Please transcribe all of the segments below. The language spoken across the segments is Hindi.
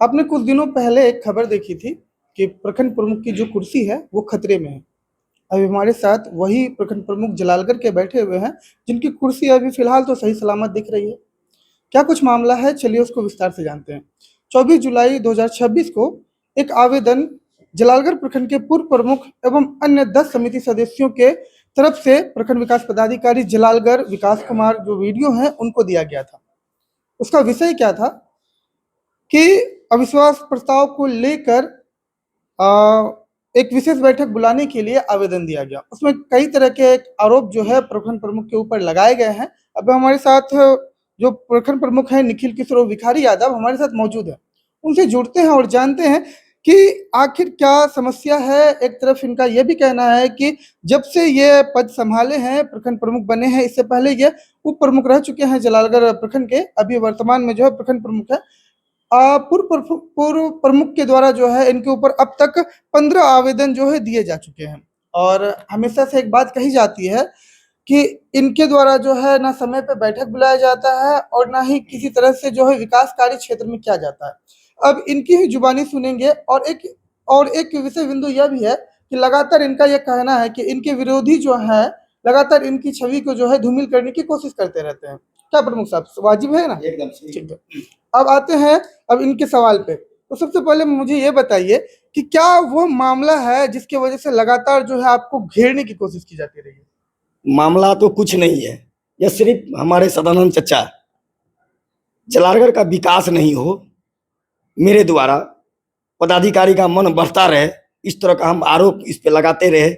आपने कुछ दिनों पहले एक खबर देखी थी कि प्रखंड प्रमुख की जो कुर्सी है वो खतरे में है। अभी हमारे साथ वही प्रखंड प्रमुख जलालगढ़ के बैठे हुए हैं, जिनकी कुर्सी अभी फिलहाल तो सही सलामत दिख रही है। क्या कुछ मामला है, चलिए उसको विस्तार से जानते हैं। 24 जुलाई 2026 को एक आवेदन जलालगढ़ प्रखंड के पूर्व प्रमुख एवं अन्य 10 समिति सदस्यों के तरफ से प्रखंड विकास पदाधिकारी जलालगढ़ विकास कुमार जो वीडियो हैं उनको दिया गया था। उसका विषय क्या था कि अविश्वास प्रस्ताव को लेकर एक विशेष बैठक बुलाने के लिए आवेदन दिया गया। उसमें कई तरह के आरोप जो है प्रखंड प्रमुख के ऊपर लगाए गए हैं। अब हमारे साथ जो प्रखंड प्रमुख हैं निखिल किशोर भिखारी यादव हमारे साथ मौजूद है। उनसे जुड़ते हैं और जानते हैं कि आखिर क्या समस्या है। एक तरफ इनका यह भी कहना है कि जब से ये पद संभाले हैं, प्रखंड प्रमुख बने हैं, इससे पहले ये उप प्रमुख रह चुके हैं जलालगढ़ प्रखंड के, अभी वर्तमान में जो है प्रखंड प्रमुख है। पूर्व प्रमुख के द्वारा जो है इनके ऊपर अब तक 15 आवेदन जो है दिए जा चुके हैं। और हमेशा से एक बात कही जाती है कि इनके द्वारा जो है ना समय पे बैठक बुलाया जाता है और ना ही किसी तरह से जो है विकास कार्य क्षेत्र में किया जाता है। अब इनकी ही जुबानी सुनेंगे। और एक विषय बिंदु यह भी है कि लगातार इनका यह कहना है कि इनके विरोधी जो है लगातार इनकी छवि को जो है धूमिल करने की कोशिश करते रहते हैं। क्या प्रमुख साहब, वाजिब है ना? एकदम सही। ठीक है। अब आते हैं अब इनके सवाल पे। तो सबसे पहले मुझे ये बताइए कि क्या वो मामला है जिसकी वजह से लगातार जो है आपको घेरने की कोशिश की जाती रही है? मामला तो कुछ नहीं है, यह सिर्फ हमारे सदानंद चचा जलालगढ़ का विकास नहीं हो, मेरे द्वारा पदाधिकारी का मन बढ़ता रहे, इस तरह का हम आरोप इस पे लगाते रहे,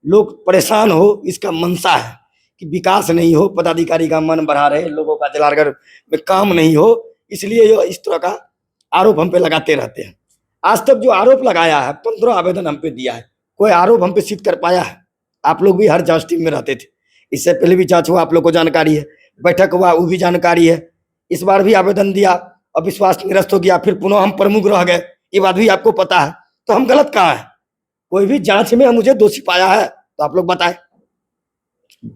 लोग परेशान हो, इसका मंशा है कि विकास नहीं हो, पदाधिकारी का मन बढ़ा रहे, लोगों का जलालगढ़ में काम नहीं हो, इसलिए ये इस तरह का आरोप हम पे लगाते रहते हैं। आज तक जो आरोप लगाया है, 15 आवेदन हम पे दिया है, कोई आरोप हम पे सिद्ध कर पाया है? आप लोग भी हर जांच टीम में रहते थे, इससे पहले भी जांच हुआ, आप लोग को जानकारी है, बैठक हुआ वो भी जानकारी है। इस बार भी आवेदन दिया, अविश्वास निरस्त हो गया, फिर पुनः हम प्रमुख रह गए, ये बात भी आपको पता है। तो हम गलत कहाँ है? कोई भी जांच में मुझे दोषी पाया है तो आप लोग बताएं।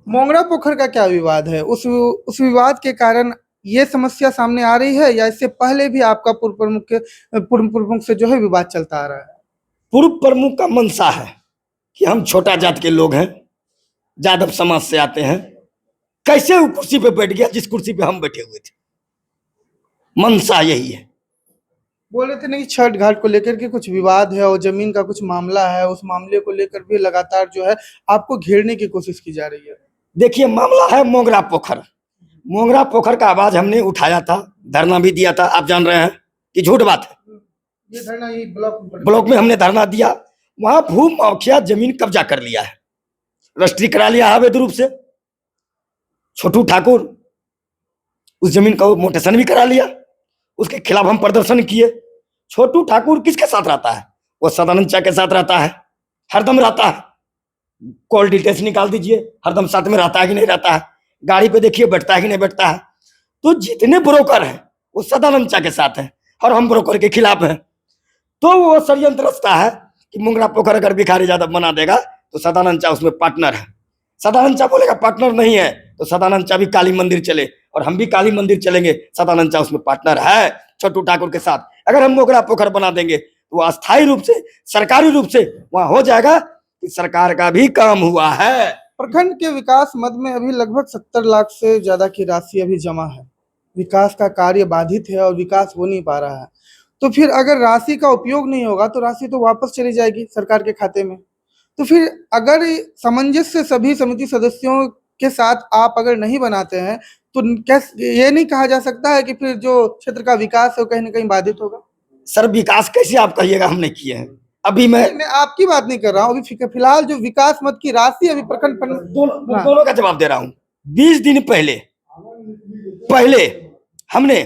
मोंगरा पोखर का क्या विवाद है? उस विवाद के कारण ये समस्या सामने आ रही है या इससे पहले भी आपका पूर्व प्रमुख से जो है विवाद चलता आ रहा है? पूर्व प्रमुख का मंशा है कि हम छोटा जात के लोग हैं, यादव समाज से आते हैं, कैसे वो कुर्सी पे बैठ गया जिस कुर्सी पे हम बैठे हुए थे? मंशा यही है। बोल रहे थे ना कि छठ घाट को लेकर के कुछ विवाद है और जमीन का कुछ मामला है, उस मामले को लेकर भी लगातार जो है आपको घेरने की कोशिश की जा रही है। देखिए, मामला है मोंगरा पोखर। मोंगरा पोखर का आवाज हमने उठाया था, धरना भी दिया था, आप जान रहे हैं कि झूठ बात है। ये धरना ये ब्लॉक में हमने धरना दिया, वहां भू माफिया जमीन कब्जा कर लिया है, रजिस्ट्री करा लिया है अवैध रूप से। छोटू ठाकुर उस जमीन का मोटेशन भी करा लिया, उसके खिलाफ हम प्रदर्शन किए। छोटू ठाकुर किसके साथ रहता है? वो सदानंद चा के साथ रहता है, हरदम रहता है। कॉल डिटेल्स निकाल दीजिए, हरदम साथ में रहता है कि नहीं रहता है, गाड़ी पे देखिए बैठता है कि नहीं बैठता है। तो जितने ब्रोकर हैं वो सदानंद चा के साथ हैं और हम ब्रोकर के खिलाफ हैं। तो वो षड्यंत्र रचता है कि मोंगरा पोखर अगर भिखारी यादव बना देगा तो सदानंद चा उसमें पार्टनर है। सदानंद चा बोलेगा पार्टनर नहीं है तो सदानंद चा भी काली मंदिर चले और हम भी काली मंदिर चलेंगे, सदानंद चा उसमें पार्टनर है छोटू ठाकुर के साथ। अगर हम मोगरा पोखर बना देंगे तो वो अस्थायी रूप से सरकारी रूप से वहां हो जाएगा कि सरकार का भी काम हुआ है। प्रखंड के विकास मद में अभी लगभग 70 लाख से ज्यादा की राशि अभी जमा है। विकास का कार्य बाधित है और विकास हो नहीं पा रहा है। तो फिर अगर राशि का उपयोग नहीं होगा तो राशि तो वापस चली जाएगी सरकार के खाते में। तो फिर अगर सामंजस्य सभी समिति सदस्यों के साथ आप अगर नहीं बनाते हैं तो कैसे ये नहीं कहा जा सकता है कि फिर जो क्षेत्र का विकास है वो कहीं ना कहीं बाधित होगा? सर विकास कैसे आप कहिएगा हमने किए हैं? अभी मैं आपकी बात नहीं कर रहा हूँ, अभी फिलहाल जो विकास मद की राशि अभी प्रखंड दोनों का जवाब दे रहा हूँ। 20 दिन पहले हमने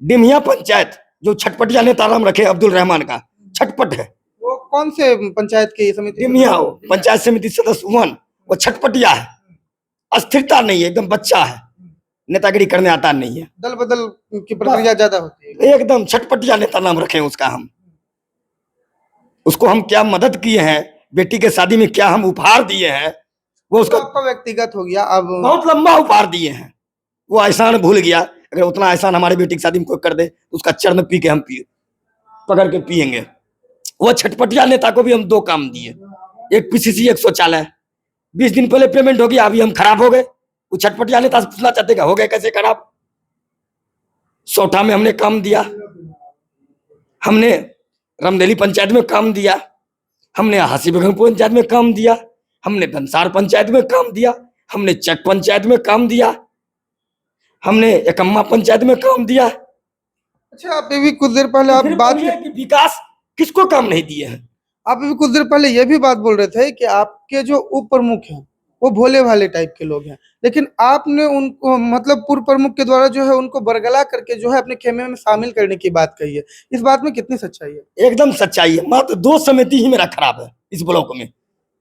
डिमिया पंचायत जो छटपटिया नेता नाम रखे अब्दुल रहमान का, छटपट है वो कौन से पंचायत की समिति? डिमिया हो, पंचायत समिति सदस्य 1, वो छटपटिया है, अस्थिरता नहीं है, एकदम बच्चा है, नेतागिरी करने आता नहीं है, दल बदल की प्रक्रिया ज्यादा होती है, एकदम छटपटिया नेता नाम रखे उसका। हम उसको हम क्या मदद किए हैं, बेटी के शादी में क्या हम उपहार दिए हैं, वो उसका आपका व्यक्तिगत हो गया। अब बहुत लंबा उपहार दिए हैं, वो एहसान भूल गया। अगर उतना एहसान हमारे बेटी की शादी में कोई कर दे तो उसका चरण पी के हम पिए, पकड़ के पिएंगे। वो छटपटिया नेता को भी हम 2 काम दिए, एक पीसीसी एक शौचालय। 20 दिन पहले पेमेंट हो गया, अभी हम खराब हो गए। वो छटपटिया नेता से पूछना चाहते हो गए कैसे खराब। सौठा में हमने काम दिया, हमने रमदेली पंचायत में काम दिया, हमने हासी बेगम पंचायत में काम दिया, हमने धनसार पंचायत में काम दिया, हमने चक पंचायत में काम दिया, हमने एकम्मा पंचायत में काम दिया। अच्छा, आप अभी कुछ देर पहले आप फिर बात बोलिए कि विकास किसको काम नहीं दिए हैं। आप अभी कुछ देर पहले ये भी बात बोल रहे थे कि आपके जो उप प्रमुख हैं वो भोले भाले टाइप के लोग हैं, लेकिन आपने उनको मतलब पूर्व प्रमुख के द्वारा जो है उनको बरगला करके जो है अपने खेमे में शामिल करने की बात कही है। इस बात में कितनी सच्चाई है? एकदम सच्चाई है। मात्र 2 समिति ही मेरा खराब है इस ब्लॉक में।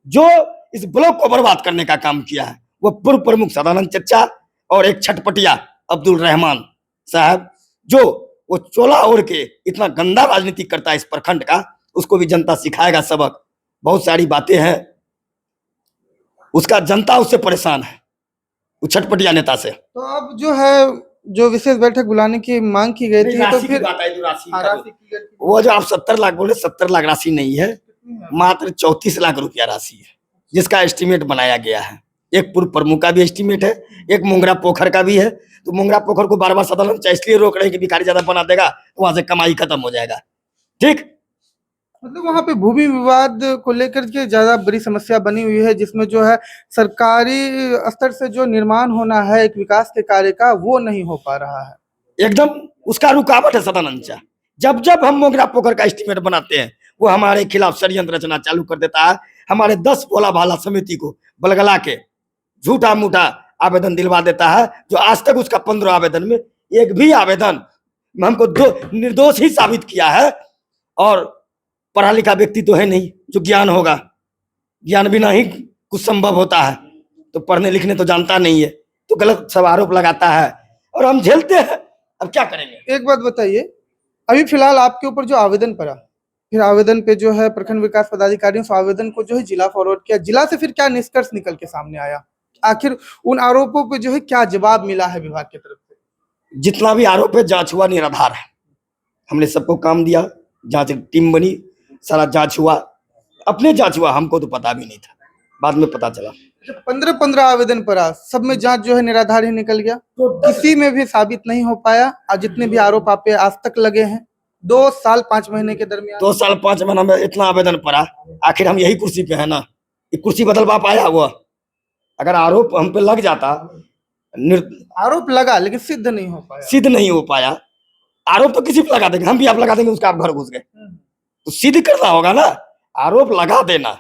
जो इस ब्लॉक को बर्बाद करने का काम किया है वो पूर्व प्रमुख सदानंद चच्चा और एक छटपटिया अब्दुल रहमान साहब, जो वो चोला ओढ़ के इतना गंदा राजनीति करता है इस प्रखंड का। उसको भी जनता सिखाएगा सबक। बहुत सारी बातें हैं, उसका जनता उससे परेशान है, वो छटपटिया नेता से। तो अब जो है जो विशेष बैठक बुलाने की मांग की गई थी, तो राशि की फिर बात आई जो राशि का, राशि की गई थी। वो जो आप 70 लाख बोले, 70 लाख राशि नहीं है, मात्र 34 लाख रुपया राशि है जिसका एस्टीमेट बनाया गया है। एक पूर्व प्रमुख का भी एस्टीमेट है, एक मोंगरा पोखर का भी है। तो मोंगरा पोखर को बार बार सदन इसलिए रोक रहे हैं कि भिखारी ज्यादा बना देगा तो वहां से कमाई खत्म हो जाएगा। ठीक, मतलब वहां पे भूमि विवाद को लेकर के ज्यादा बड़ी समस्या बनी हुई है, जिसमें जो है सरकारी स्तर से जो निर्माण होना है एक विकास के कार्य का, वो नहीं हो पा रहा है। एकदम उसका रुकावट है सदानंद झा। जब जब हम मोगरा पोखर का एस्टीमेट बनाते हैं वो हमारे खिलाफ षड्यंत्र रचना चालू कर देता है। हमारे 10 भोला भाला समिति को बलगला के झूठा मूठा आवेदन दिलवा देता है, जो आज तक उसका 15 आवेदन में एक भी आवेदन हमको निर्दोष ही साबित किया है। और पढ़ा लिखा व्यक्ति तो है नहीं जो ज्ञान होगा, ज्ञान बिना ही कुछ संभव होता है। तो पढ़ने लिखने तो जानता नहीं है, तो गलत सब आरोप लगाता है और हम झेलते हैं। अब क्या करेंगे? एक बात बताइए, अभी फिलहाल आपके ऊपर जो आवेदन पड़ा, फिर आवेदन पे जो है प्रखंड विकास पदाधिकारियों से आवेदन को जो है जिला फॉरवर्ड किया, जिला से फिर क्या निष्कर्ष निकल के सामने आया? आखिर उन आरोपों पे जो है क्या जवाब मिला है विभाग की तरफ से? जितना भी आरोप है जांच हुआ निराधार है। हमने सबको काम दिया, जांच टीम बनी, सारा जांच हुआ, अपने जांच हुआ, हमको तो पता भी नहीं था, बाद में पता चला। 15 आवेदन पड़ा, सब में जांच जो है निराधार ही निकल गया, तो किसी में भी साबित नहीं हो पाया। आज जितने भी आरोप आप पे आज तक लगे हैं 2 साल 5 महीने के दरमियान, 2 साल 5 महीना में इतना आवेदन पड़ा, आखिर हम यही कुर्सी पे है ना, ये कुर्सी बदलवा पाया हुआ? अगर आरोप हम पे लग जाता, आरोप लगा लेकिन सिद्ध नहीं हो पाया, सिद्ध नहीं हो पाया। आरोप तो किसी पे लगा देंगे, हम भी आप लगा देंगे, उसका आप घर घुस गए, तो सिद्ध करना होगा ना। आरोप लगा देना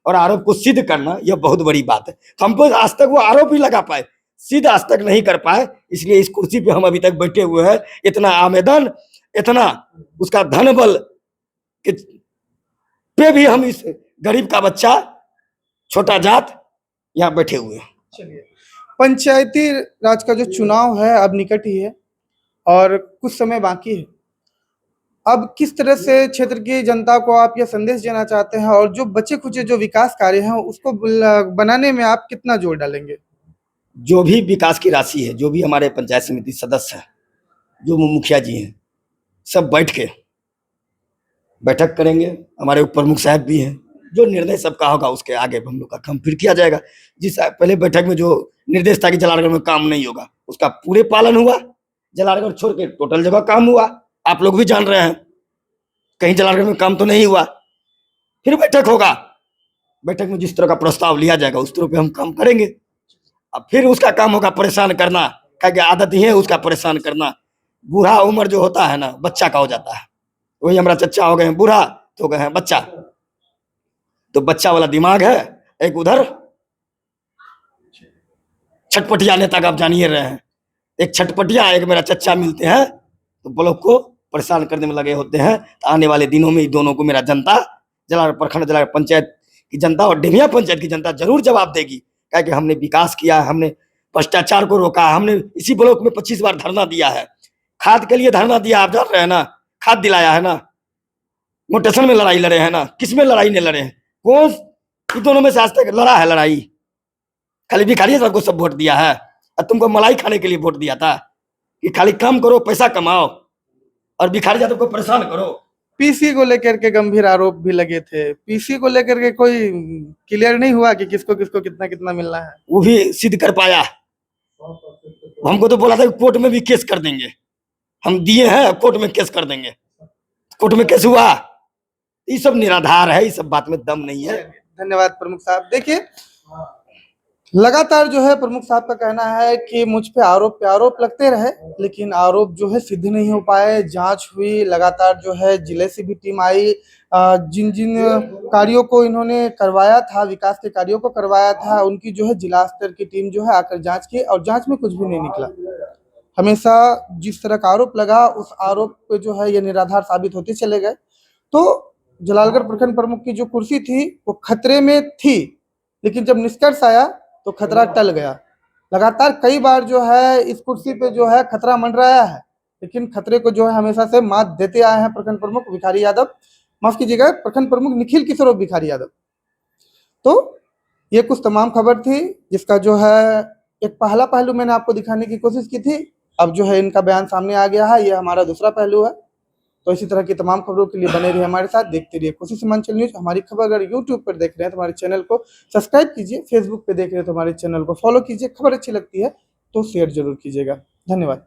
और आरोप को सिद्ध करना यह बहुत बड़ी बात है। हमको आज तक वो आरोप ही लगा पाए, सिद्ध आज तक नहीं कर पाए, इसलिए इस कुर्सी पे हम अभी तक बैठे हुए हैं। इतना आवेदन, इतना उसका धन बल कि पे भी हम इस गरीब का बच्चा, छोटा जात यहाँ बैठे हुए हैं। चलिए, पंचायती राज का जो चुनाव है अब निकट ही है और कुछ समय बाकी है। अब किस तरह से क्षेत्र की जनता को आप यह संदेश देना चाहते हैं, और जो बचे खुचे जो विकास कार्य हैं उसको बनाने में आप कितना जोर डालेंगे? जो भी विकास की राशि है, जो भी हमारे पंचायत समिति सदस्य हैं, जो मुखिया जी हैं, सब बैठ के बैठक करेंगे। हमारे उप प्रमुख साहब भी हैं, जो निर्णय सबका होगा उसके आगे हम लोग का काम फिर किया जाएगा। जिस पहले बैठक में जो निर्देश था कि जलालगढ़ में काम नहीं होगा, उसका पूरे पालन हुआ। जलालगढ़ छोड़ के टोटल जगह काम हुआ, आप लोग भी जान रहे हैं, कहीं जलालगढ़ में काम तो नहीं हुआ। फिर बैठक होगा, बैठक में जिस तरह का प्रस्ताव लिया जाएगा उस तरह पे हम काम करेंगे। अब फिर उसका काम होगा परेशान करना, क्या आदत ही है उसका परेशान करना। बूढ़ा उम्र जो होता है ना, बच्चा का हो जाता है। वही हमारा चच्चा हो गए हैं बूढ़ा, तो हो गए हैं बच्चा। तो बच्चा वाला दिमाग है एक उधर। छटपटिया नेता का आप जान ही रहे हैं, एक छटपटिया एक मेरा चच्चा मिलते हैं तो ब्लॉक को परेशान करने में लगे होते हैं। आने वाले दिनों में इन दोनों को मेरा जनता, जलालगढ़ प्रखंड जलालगढ़ पंचायत की जनता और डेमिया पंचायत की जनता जरूर जवाब देगी। क्या कि हमने विकास किया, हमने भ्रष्टाचार को रोका, हमने इसी ब्लॉक में 25 बार धरना दिया है। खाद के लिए धरना दिया, आप जान रहे हैं ना, खाद दिलाया है ना। मोटेशन में लड़ाई लड़े हैं ना, किस में लड़ाई नहीं लड़े हैं? कौन इन दोनों में से आज तक लड़ा है लड़ाई? खाली भिखारी सबको सब वोट दिया है और तुमको मलाई खाने के लिए वोट दिया था। कि खाली काम करो, पैसा कमाओ और भिखारी यादव को परेशान करो। पीसी को लेकर के गंभीर आरोप भी लगे थे। पीसी को लेकर के कोई क्लियर नहीं हुआ कि किसको किसको कितना कितना मिलना है। वो भी सिद्ध कर पाया। हमको तो बोला था कि कोर्ट में भी केस कर देंगे, हम दिए हैं, कोर्ट में केस कर देंगे। कोर्ट में केस हुआ। ये सब निराधार है, ये सब बात में दम नहीं है। धन्यवाद प्रमुख साहब। देखिए, लगातार जो है प्रमुख साहब का कहना है कि मुझ पे आरोप लगते रहे, लेकिन आरोप जो है सिद्ध नहीं हो पाए। जांच हुई, लगातार जो है जिले से भी टीम आई, जिन जिन कार्यों को इन्होंने करवाया था, विकास के कार्यों को करवाया था, उनकी जो है जिला स्तर की टीम जो है आकर जांच की और जांच में कुछ भी नहीं निकला। हमेशा जिस तरह का आरोप लगा, उस आरोप पे जो है ये निराधार साबित होते चले गए। तो जलालगढ़ प्रखंड प्रमुख की जो कुर्सी थी वो खतरे में थी, लेकिन जब निष्कर्ष आया तो खतरा टल गया। लगातार कई बार जो है इस कुर्सी पे जो है खतरा मंडराया है, लेकिन खतरे को जो है हमेशा से मात देते आए हैं प्रखंड प्रमुख भिखारी यादव, माफ कीजिएगा, प्रखंड प्रमुख निखिल किशोर भिखारी यादव। तो ये कुछ तमाम खबर थी जिसका जो है एक पहला पहलू मैंने आपको दिखाने की कोशिश की थी। अब जो है इनका बयान सामने आ गया है, ये हमारा दूसरा पहलू है। तो इसी तरह की तमाम खबरों के लिए बने रहिए हमारे साथ, देखते रहिए कोशिश सीमांचल न्यूज। हमारी खबर अगर यूट्यूब पर देख रहे हैं तो हमारे चैनल को सब्सक्राइब कीजिए, फेसबुक पे देख रहे हैं तो हमारे चैनल को फॉलो कीजिए। खबर अच्छी लगती है तो शेयर जरूर कीजिएगा। धन्यवाद।